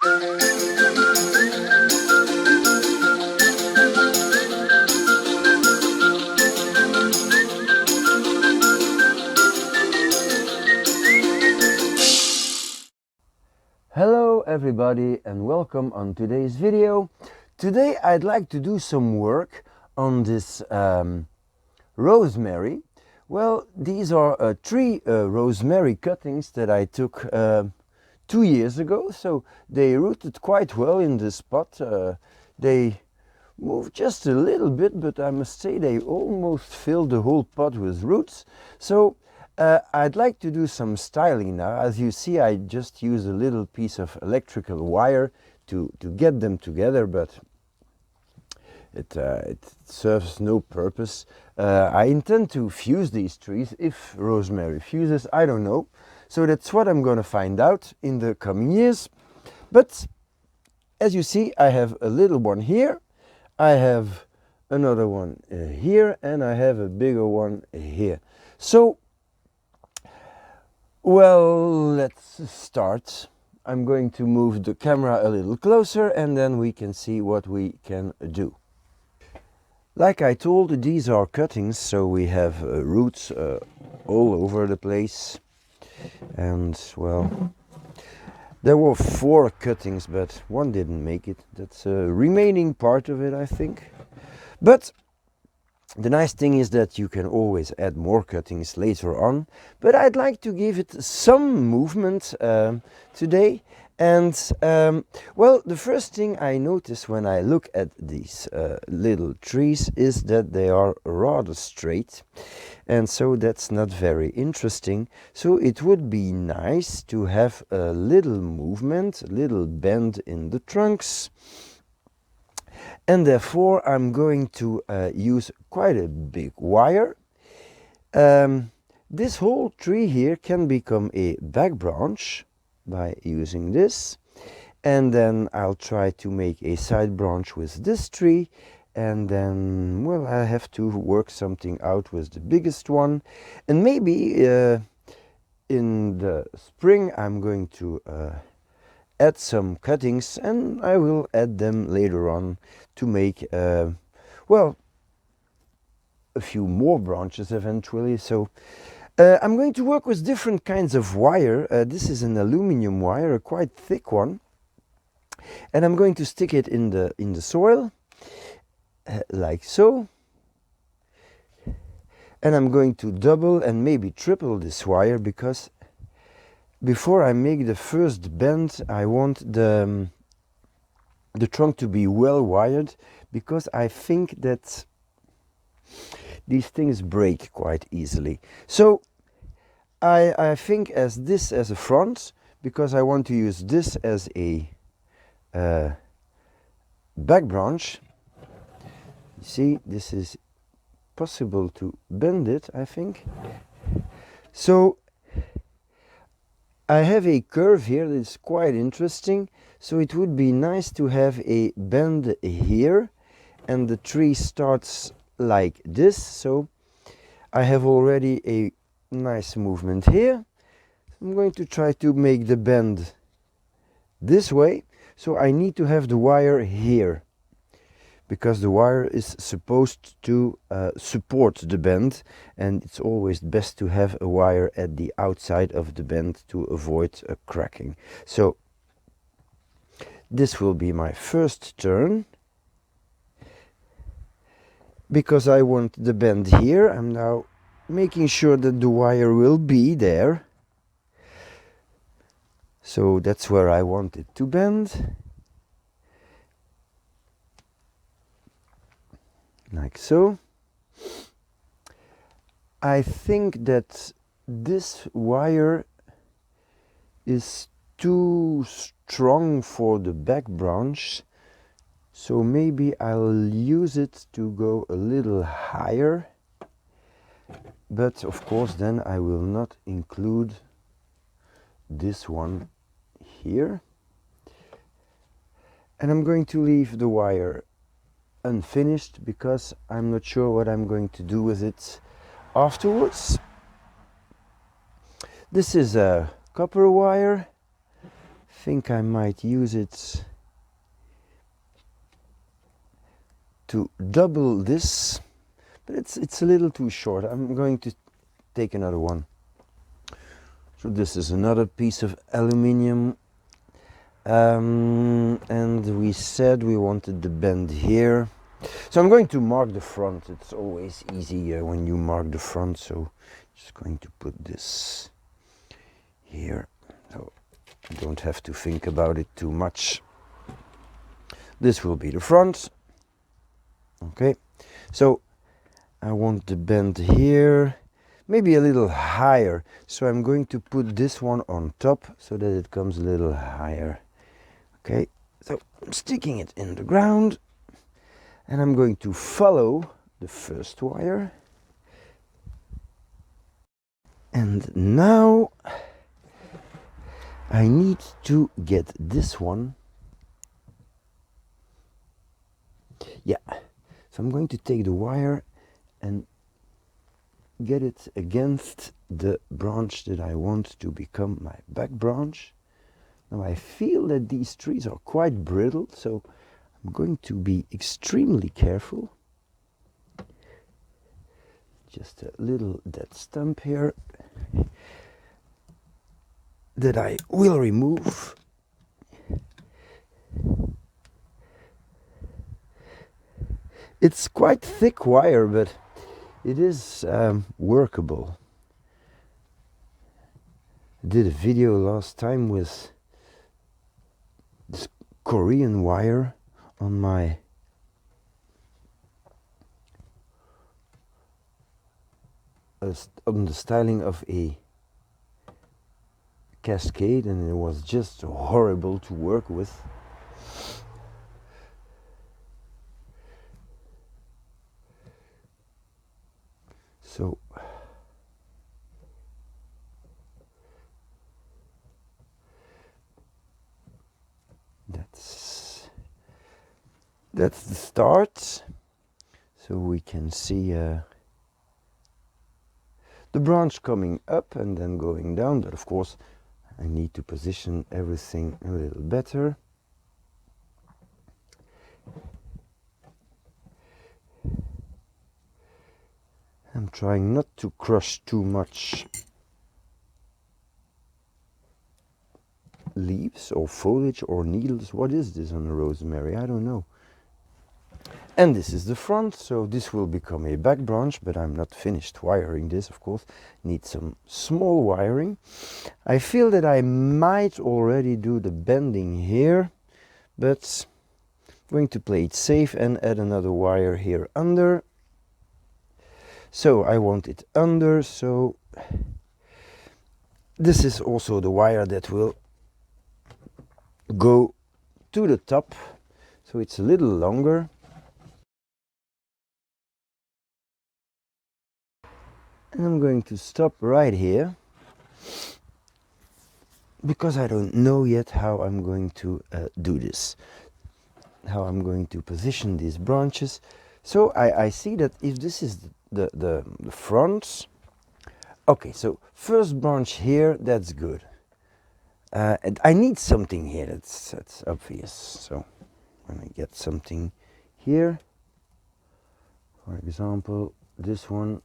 Hello everybody and welcome on today's video. Today I'd like to do some work on this rosemary. Well, these are three rosemary cuttings that I took 2 years ago, so they rooted quite well in this pot. They moved just a little bit, but I must say they almost filled the whole pot with roots. So I'd like to do some styling now. As you see, I just use a little piece of electrical wire to get them together, but it serves no purpose. I intend to fuse these trees. If rosemary fuses, I don't know. So that's what I'm going to find out in the coming years. But as you see, I have a little one here, I have another one here, and I have a bigger one here. So well, let's start. I'm going to move the camera a little closer and then we can see what we can do. Like I told, these are cuttings, so we have roots all over the place. And well, there were 4 cuttings, but one didn't make it. That's a remaining part of it, I think. But the nice thing is that you can always add more cuttings later on, but I'd like to give it some movement today. And well, the first thing I notice when I look at these little trees is that they are rather straight, and so that's not very interesting. So it would be nice to have a little movement, a little bend in the trunks. And therefore I'm going to use quite a big wire. This whole tree here can become a back branch by using this, and then I'll try to make a side branch with this tree, and then, well, I have to work something out with the biggest one, and maybe in the spring I'm going to add some cuttings, and I will add them later on to make well, a few more branches eventually. So I'm going to work with different kinds of wire. This is an aluminum wire, a quite thick one, and I'm going to stick it in the soil like so, and I'm going to double and maybe triple this wire, because before I make the first bend, I want the trunk to be well wired, because I think that these things break quite easily. So I think as this as a front, because I want to use this as a back branch. You see, this is possible to bend it, I think. So I have a curve here that is quite interesting, so it would be nice to have a bend here, and the tree starts like this. So I have already a nice movement here. I'm going to try to make the bend this way, so I need to have the wire here, because the wire is supposed to support the bend, and it's always best to have a wire at the outside of the bend to avoid a cracking. So this will be my first turn. Because I want the bend here, I'm now making sure that the wire will be there. So that's where I want it to bend. Like so. I think that this wire is too strong for the back branch, so maybe I'll use it to go a little higher, but of course then I will not include this one here, and I'm going to leave the wire unfinished because I'm not sure what I'm going to do with it afterwards. This is a copper wire, think I might use it to double this, but it's a little too short. I'm going to take another one. So this is another piece of aluminium, and we said we wanted the bend here. So I'm going to mark the front. It's always easier when you mark the front, so just going to put this here, so I don't have to think about it too much. This will be the front. Okay, so I want the bend here, maybe a little higher, so I'm going to put this one on top so that it comes a little higher. Okay, so I'm sticking it in the ground, and I'm going to follow the first wire, and now I need to get this one. Yeah, so I'm going to take the wire and get it against the branch that I want to become my back branch. Now I feel that these trees are quite brittle, so I'm going to be extremely careful. Just a little dead stump here that I will remove. It's quite thick wire, but it is workable. I did a video last time with this Korean wire on my on the styling of a cascade, and it was just horrible to work with. So that's the start. So we can see the branch coming up and then going down, but of course I need to position everything a little better. I'm trying not to crush too much leaves or foliage or needles. What is this on a rosemary? I don't know. And this is the front, so this will become a back branch, but I'm not finished wiring this, of course. Need some small wiring. I feel that I might already do the bending here, but I'm going to play it safe and add another wire here under. So I want it under, so this is also the wire that will go to the top, so it's a little longer. And I'm going to stop right here, because I don't know yet how I'm going to do this, how I'm going to position these branches. So I see that if this is the front, okay, so first branch here, that's good. And I need something here, that's obvious. So when I get something here, for example, this one.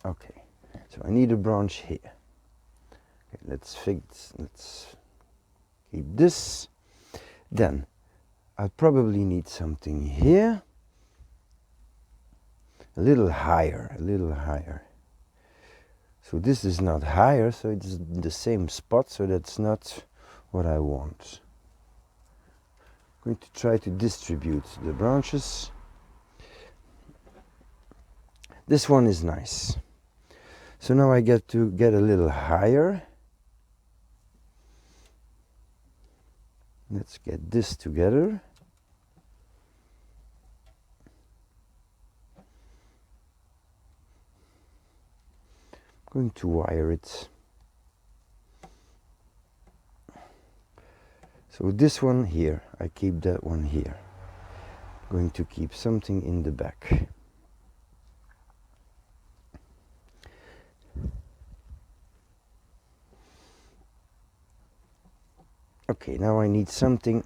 Okay, so I need a branch here. Okay, let's keep this. Then I'll probably need something here, a little higher, a little higher. So this is not higher, so it's the same spot, so that's not what I want. I'm going to try to distribute the branches. This one is nice. So now I get to get a little higher. Let's get this together. I'm going to wire it. So this one here, I keep that one here. I'm going to keep something in the back. Okay, now I need something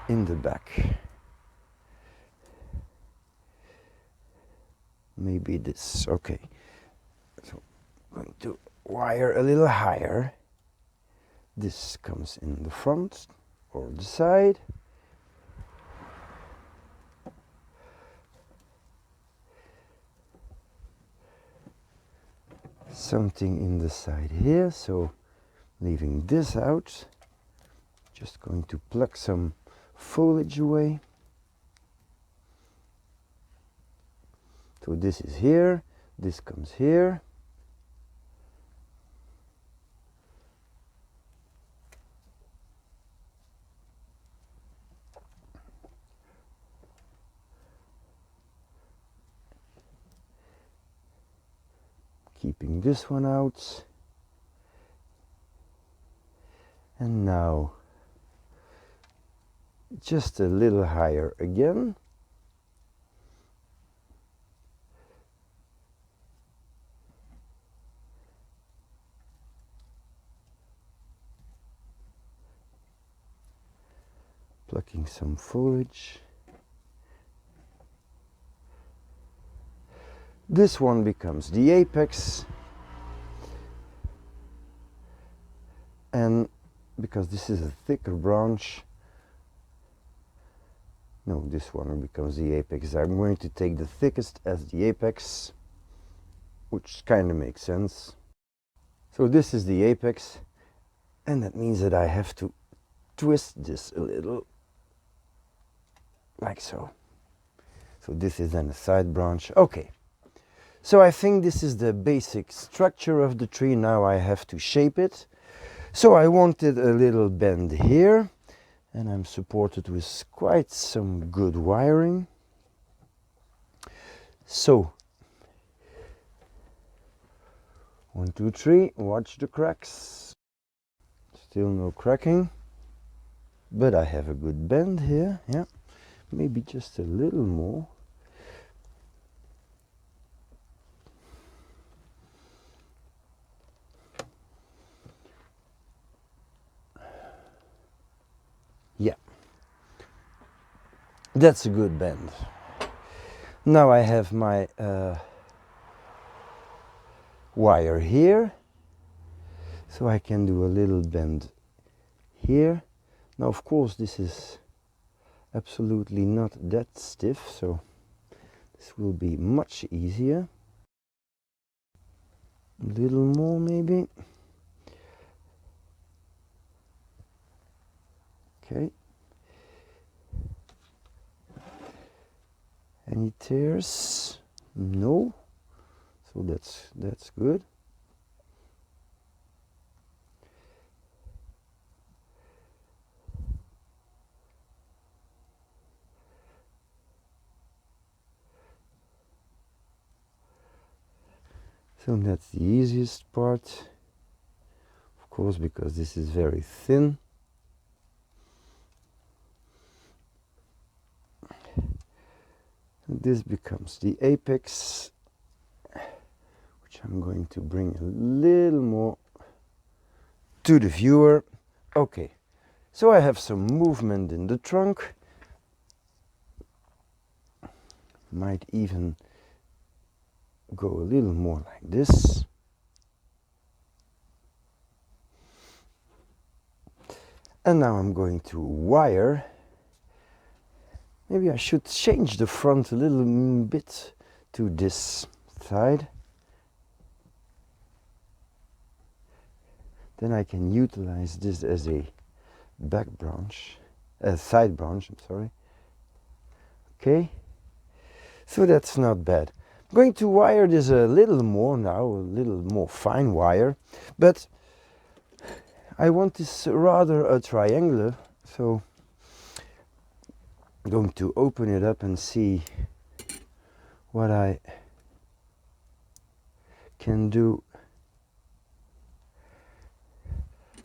in the back. Maybe this. Okay, so I'm going to wire a little higher. This comes in the front or the side. Something in the side here, so leaving this out. Just going to pluck some foliage away. So this is here, this comes here. Keeping this one out. And now just a little higher again. Plucking some foliage. This one becomes the apex, and because this is a thicker branch, no, this one becomes the apex. I'm going to take the thickest as the apex, which kind of makes sense. So this is the apex, and that means that I have to twist this a little, like so. So this is then a side branch. Okay. So I think this is the basic structure of the tree. Now I have to shape it. So I wanted a little bend here, and I'm supported with quite some good wiring. So 1, 2, 3, watch the cracks. Still no cracking, but I have a good bend here. Yeah, maybe just a little more. Yeah, that's a good bend. Now I have my wire here, so I can do a little bend here. Now of course this is absolutely not that stiff, so this will be much easier. A little more maybe. Okay. Any tears? No. So that's good. So that's the easiest part, of course, because this is very thin. And this becomes the apex, which I'm going to bring a little more to the viewer. Okay, so I have some movement in the trunk. Might even go a little more like this. And now I'm going to wire. Maybe I should change the front a little bit to this side. Then I can utilize this as a back branch, a side branch, I'm sorry. Okay, so that's not bad. I'm going to wire this a little more now, a little more fine wire, but I want this rather a triangular, so I'm going to open it up and see what I can do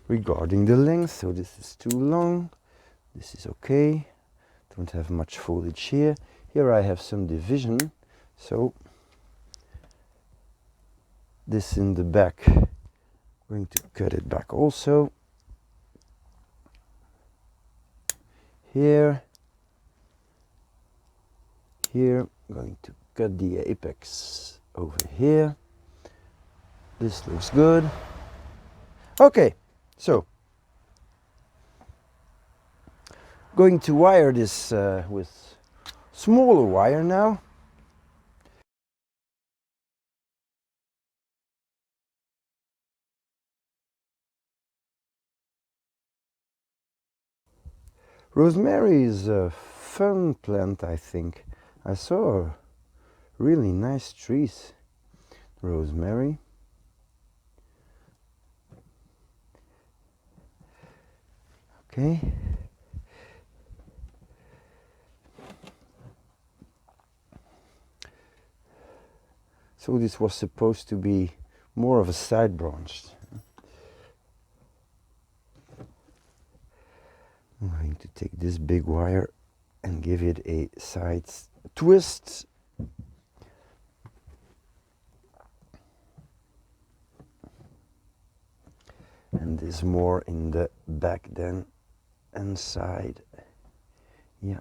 regarding the length. So this is too long, this is okay, don't have much foliage here. Here I have some division, so this in the back, I'm going to cut it back also. here, here. I'm going to cut the apex over here. This looks good. Okay, so going to wire this with smaller wire now. Rosemary is a fun plant, I think. I saw really nice trees. Rosemary. Okay. So this was supposed to be more of a side branch. I'm going to take this big wire and give it a side twist. And this more in the back than inside. Yeah,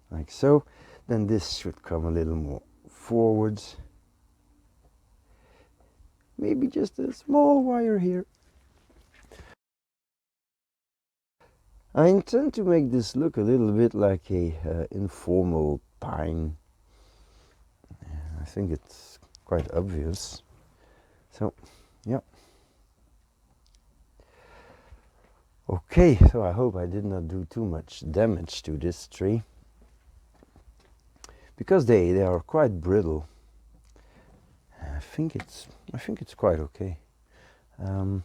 like so. Then this should come a little more forwards. Maybe just a small wire here. I intend to make this look a little bit like a informal pine. I think it's quite obvious. So, yeah. Okay, so I hope I did not do too much damage to this tree, because they are quite brittle. I think it's quite okay. I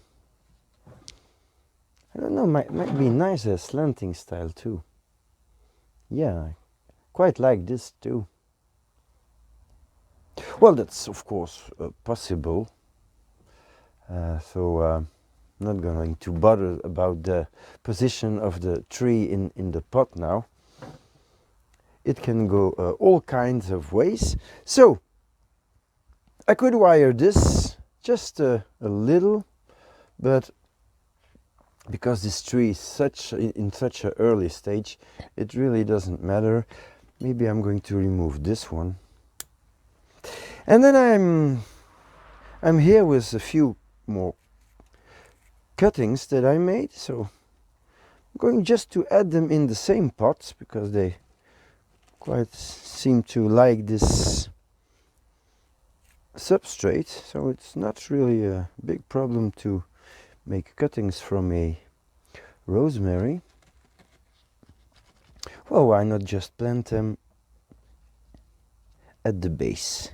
don't know, might be nice a slanting style too. Yeah, I quite like this too. Well, that's of course possible. Not going to bother about the position of the tree in the pot now. It can go all kinds of ways. So I could wire this just a little, but because this tree is in such an early stage, it really doesn't matter. Maybe I'm going to remove this one. And then I'm here with a few more cuttings that I made, so I'm going just to add them in the same pots because they quite seem to like this substrate, so it's not really a big problem to make cuttings from a rosemary. Well, why not just plant them at the base?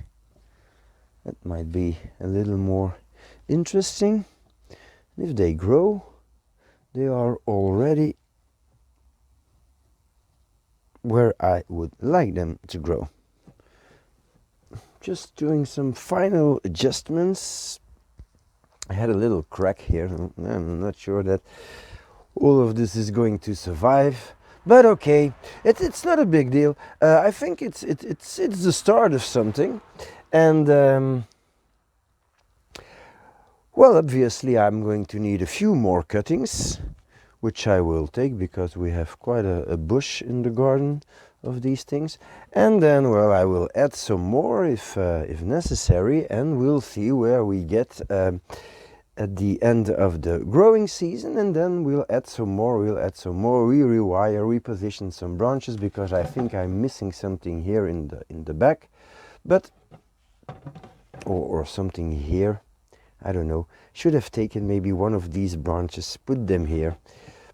That might be a little more interesting. If they grow, they are already where I would like them to grow. Just doing some final adjustments. I had a little crack here. I'm not sure that all of this is going to survive, but okay, it's not a big deal. I think it's the start of something, and well, obviously I'm going to need a few more cuttings, which I will take because we have quite a bush in the garden of these things. And then, well, I will add some more if necessary, and we'll see where we get at the end of the growing season, and then we'll add some more, we rewire, reposition some branches, because I think I'm missing something here in the back, but or something here. I don't know, should have taken maybe one of these branches, put them here,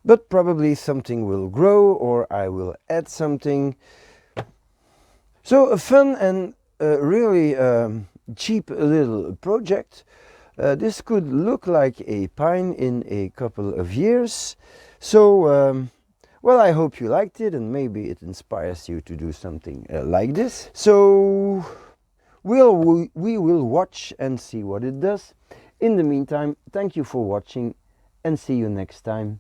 but probably something will grow or I will add something. So a fun and really cheap little project. This could look like a pine in a couple of years. So well, I hope you liked it, and maybe it inspires you to do something like this. So we will watch and see what it does. In the meantime, thank you for watching, and see you next time.